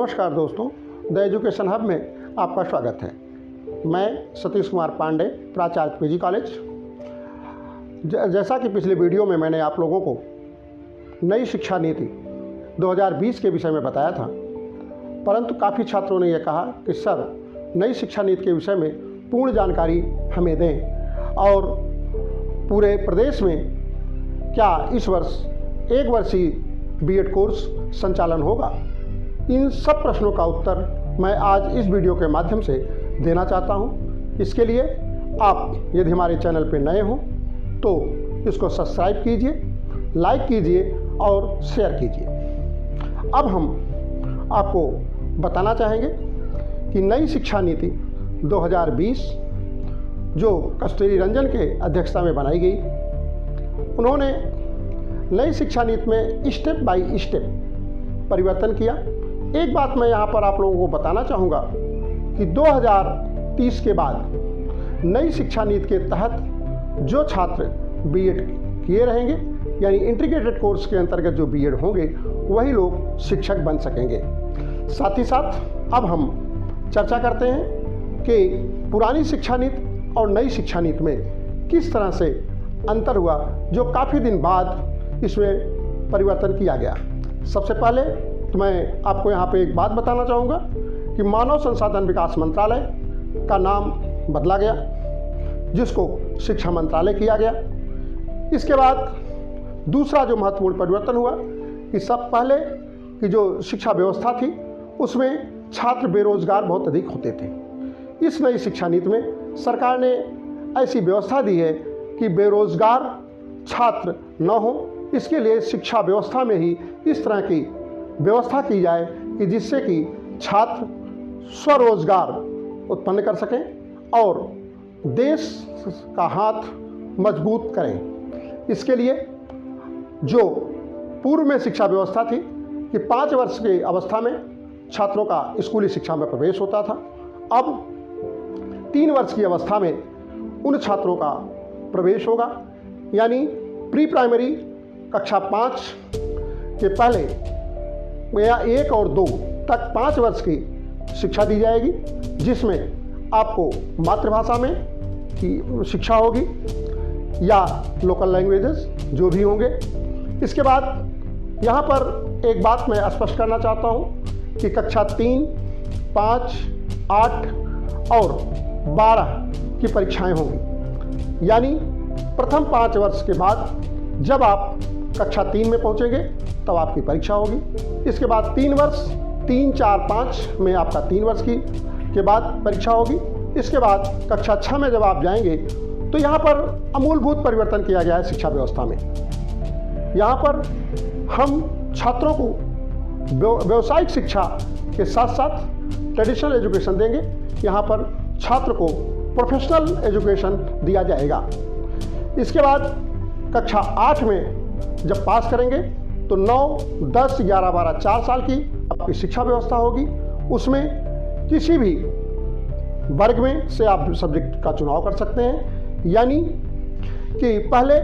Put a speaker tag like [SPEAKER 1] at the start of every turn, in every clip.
[SPEAKER 1] नमस्कार दोस्तों, the education hub में आपका स्वागत है। मैं सतीश कुमार पांडे, प्राचार्य पीजी कॉलेज। जैसा कि पिछले वीडियो में मैंने आप लोगों को नई शिक्षा नीति 2020 के विषय में बताया था, परंतु काफ़ी छात्रों ने यह कहा कि सर नई शिक्षा नीति के विषय में पूर्ण जानकारी हमें दें और पूरे प्रदेश में क्या इस वर्ष एक वर्षीय बीएड कोर्स संचालन होगा। इन सब प्रश्नों का उत्तर मैं आज इस वीडियो के माध्यम से देना चाहता हूं। इसके लिए आप यदि हमारे चैनल पर नए हों तो इसको सब्सक्राइब कीजिए, लाइक कीजिए और शेयर कीजिए। अब हम आपको बताना चाहेंगे कि नई शिक्षा नीति 2020 जो कस्तूरी रंजन के अध्यक्षता में बनाई गई, उन्होंने नई शिक्षा नीति में स्टेप बाय स्टेप परिवर्तन किया। एक बात मैं यहाँ पर आप लोगों को बताना चाहूँगा कि 2030 के बाद नई शिक्षा नीति के तहत जो छात्र बीएड किए रहेंगे, यानी इंटीग्रेटेड कोर्स के अंतर्गत जो बीएड होंगे, वही लोग शिक्षक बन सकेंगे। साथ ही साथ अब हम चर्चा करते हैं कि पुरानी शिक्षा नीति और नई शिक्षा नीति में किस तरह से अंतर हुआ, जो काफ़ी दिन बाद इसमें परिवर्तन किया गया। सबसे पहले तो मैं आपको यहाँ पे एक बात बताना चाहूँगा कि मानव संसाधन विकास मंत्रालय का नाम बदला गया, जिसको शिक्षा मंत्रालय किया गया। इसके बाद दूसरा जो महत्वपूर्ण परिवर्तन हुआ कि सब पहले की जो शिक्षा व्यवस्था थी उसमें छात्र बेरोजगार बहुत अधिक होते थे। इस नई शिक्षा नीति में सरकार ने ऐसी व्यवस्था दी है कि बेरोजगार छात्र न हो, इसके लिए शिक्षा व्यवस्था में ही इस तरह की व्यवस्था की जाए कि जिससे कि छात्र स्वरोजगार उत्पन्न कर सकें और देश का हाथ मजबूत करें। इसके लिए जो पूर्व में शिक्षा व्यवस्था थी कि 5 वर्ष की अवस्था में छात्रों का स्कूली शिक्षा में प्रवेश होता था, अब 3 वर्ष की अवस्था में उन छात्रों का प्रवेश होगा, यानी प्री प्राइमरी कक्षा 5 के पहले या 1 और 2 तक 5 वर्ष की शिक्षा दी जाएगी, जिसमें आपको मातृभाषा में की शिक्षा होगी या लोकल लैंग्वेजेस जो भी होंगे। इसके बाद यहाँ पर एक बात मैं स्पष्ट करना चाहता हूँ कि कक्षा 3, 5, 8 और 12 की परीक्षाएं होंगी, यानी प्रथम 5 वर्ष के बाद जब आप कक्षा 3 में पहुँचेंगे तब आपकी परीक्षा होगी। इसके बाद 3 वर्ष 3, 4, 5 में आपका 3 वर्ष की के बाद परीक्षा होगी। इसके बाद कक्षा 6 में जब आप जाएंगे तो यहाँ पर अमूलभूत परिवर्तन किया गया है शिक्षा व्यवस्था में। यहाँ पर हम छात्रों को व्यावसायिक शिक्षा के साथ साथ ट्रेडिशनल एजुकेशन देंगे। यहाँ पर छात्र को प्रोफेशनल एजुकेशन दिया जाएगा। इसके बाद कक्षा 8 में जब पास करेंगे तो 9, 10, 11, 12 4 साल की आपकी शिक्षा व्यवस्था होगी। उसमें किसी भी वर्ग में से आप सब्जेक्ट का चुनाव कर सकते हैं, यानी कि पहले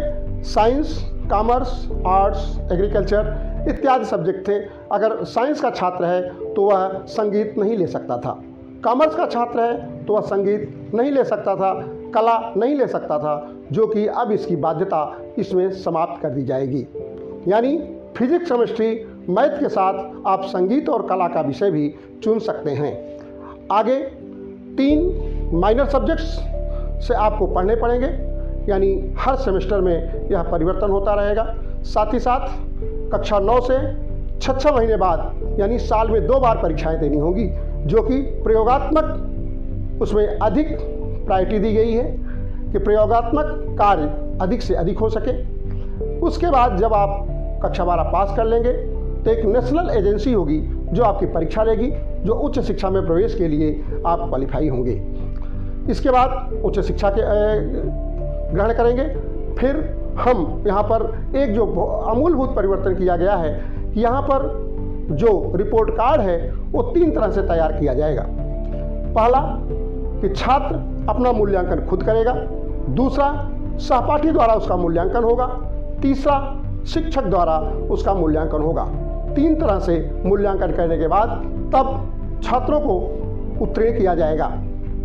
[SPEAKER 1] साइंस, कॉमर्स, आर्ट्स, एग्रीकल्चर इत्यादि सब्जेक्ट थे। अगर साइंस का छात्र है तो वह संगीत नहीं ले सकता था, कॉमर्स का छात्र है तो वह संगीत नहीं ले सकता था, कला नहीं ले सकता था, जो कि अब इसकी बाध्यता इसमें समाप्त कर दी जाएगी। यानी फिजिक्स, केमिस्ट्री, मैथ के साथ आप संगीत और कला का विषय भी चुन सकते हैं। आगे 3 माइनर सब्जेक्ट्स से आपको पढ़ने पड़ेंगे, यानी हर सेमेस्टर में यह परिवर्तन होता रहेगा। साथ ही साथ कक्षा 9 से 6 महीने बाद, यानी साल में 2 बार परीक्षाएं देनी होंगी, जो कि प्रयोगात्मक उसमें अधिक प्रायोरिटी दी गई है कि प्रयोगात्मक कार्य अधिक से अधिक हो सके। उसके बाद जब आप कक्षा 12 पास कर लेंगे तो एक नेशनल एजेंसी होगी जो आपकी परीक्षा लेगी, जो उच्च शिक्षा में प्रवेश के लिए आप क्वालिफाई होंगे। इसके बाद उच्च शिक्षा के ग्रहण करेंगे। फिर हम यहाँ पर एक जो अमूलभूत परिवर्तन किया गया है कि यहाँ पर जो रिपोर्ट कार्ड है वो 3 तरह से तैयार किया जाएगा। पहला कि छात्र अपना मूल्यांकन खुद करेगा, दूसरा सहपाठी द्वारा उसका मूल्यांकन होगा, तीसरा शिक्षक द्वारा उसका मूल्यांकन होगा। 3 तरह से मूल्यांकन करने के बाद तब छात्रों को उत्तीर्ण किया जाएगा।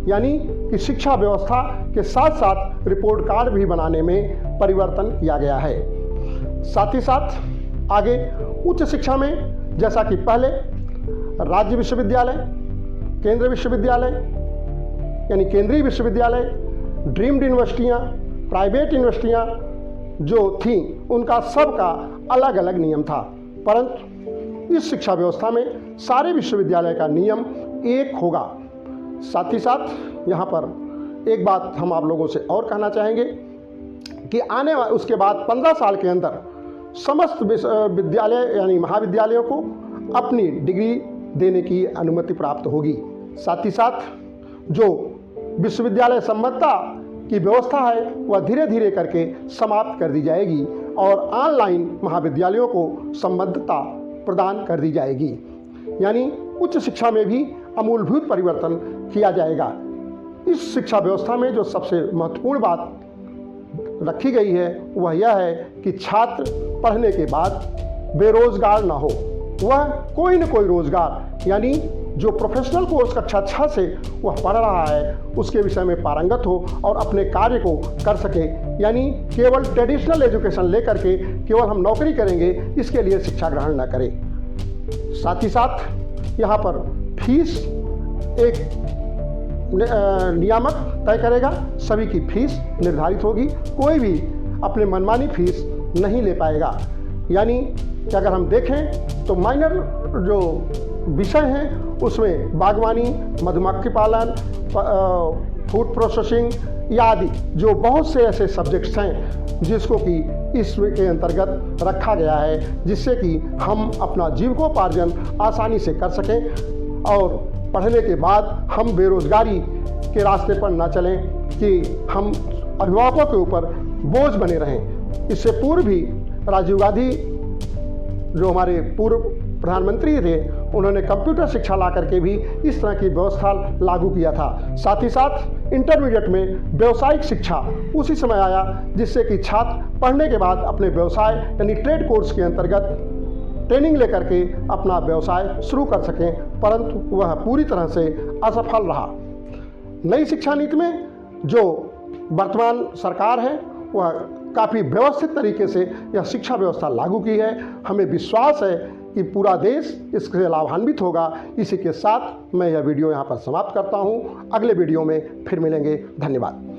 [SPEAKER 1] यानी कि शिक्षा व्यवस्था के साथ साथ रिपोर्ट कार्ड भी बनाने में परिवर्तन किया गया है। साथ ही साथ आगे उच्च शिक्षा में जैसा कि पहले राज्य विश्वविद्यालय, केंद्रीय विश्वविद्यालय यानी केंद्रीय विश्वविद्यालय, ड्रीम्ड यूनिवर्सिटियाँ, प्राइवेट यूनिवर्सिटियाँ जो थीं उनका सबका अलग अलग नियम था, परंतु इस शिक्षा व्यवस्था में सारे विश्वविद्यालय का नियम एक होगा। साथ ही साथ यहाँ पर एक बात हम आप लोगों से और कहना चाहेंगे कि उसके बाद 15 साल के अंदर समस्त विद्यालय यानी महाविद्यालयों को अपनी डिग्री देने की अनुमति प्राप्त होगी। साथ ही साथ जो विश्वविद्यालय संबद्धता की व्यवस्था है वह धीरे धीरे करके समाप्त कर दी जाएगी और ऑनलाइन महाविद्यालयों को संबद्धता प्रदान कर दी जाएगी। यानी उच्च शिक्षा में भी अमूलभूत परिवर्तन किया जाएगा। इस शिक्षा व्यवस्था में जो सबसे महत्वपूर्ण बात रखी गई है वह यह है कि छात्र पढ़ने के बाद बेरोजगार ना हो, वह कोई न कोई रोजगार यानी जो प्रोफेशनल कोर्स कक्षा 6 से वह पढ़ रहा है उसके विषय में पारंगत हो और अपने कार्य को कर सके। यानी केवल ट्रेडिशनल एजुकेशन लेकर के केवल हम नौकरी करेंगे इसके लिए शिक्षा ग्रहण न करें। साथ ही साथ यहाँ पर फीस एक नियामक तय करेगा, सभी की फीस निर्धारित होगी, कोई भी अपने मनमानी फीस नहीं ले पाएगा। यानी कि अगर हम देखें तो माइनर जो विषय हैं उसमें बागवानी, मधुमक्खी पालन, फूड प्रोसेसिंग आदि जो बहुत से ऐसे सब्जेक्ट्स हैं जिसको कि इसके अंतर्गत रखा गया है, जिससे कि हम अपना जीविकोपार्जन आसानी से कर सकें और पढ़ने के बाद हम बेरोजगारी के रास्ते पर न चलें कि हम अभिभावकों के ऊपर बोझ बने रहें। इससे पूर्व भी राजीव गांधी जो हमारे पूर्व प्रधानमंत्री थे उन्होंने कंप्यूटर शिक्षा ला करके भी इस तरह की व्यवस्था लागू किया था। साथ ही साथ इंटरमीडिएट में व्यावसायिक शिक्षा उसी समय आया जिससे कि छात्र पढ़ने के बाद अपने व्यवसाय यानी ट्रेड कोर्स के अंतर्गत ट्रेनिंग लेकर के अपना व्यवसाय शुरू कर सकें, परंतु वह पूरी तरह से असफल रहा। नई शिक्षा नीति में जो वर्तमान सरकार है वह काफ़ी व्यवस्थित तरीके से यह शिक्षा व्यवस्था लागू की है। हमें विश्वास है कि पूरा देश इससे लाभान्वित होगा। इसी के साथ मैं यह वीडियो यहाँ पर समाप्त करता हूँ। अगले वीडियो में फिर मिलेंगे। धन्यवाद।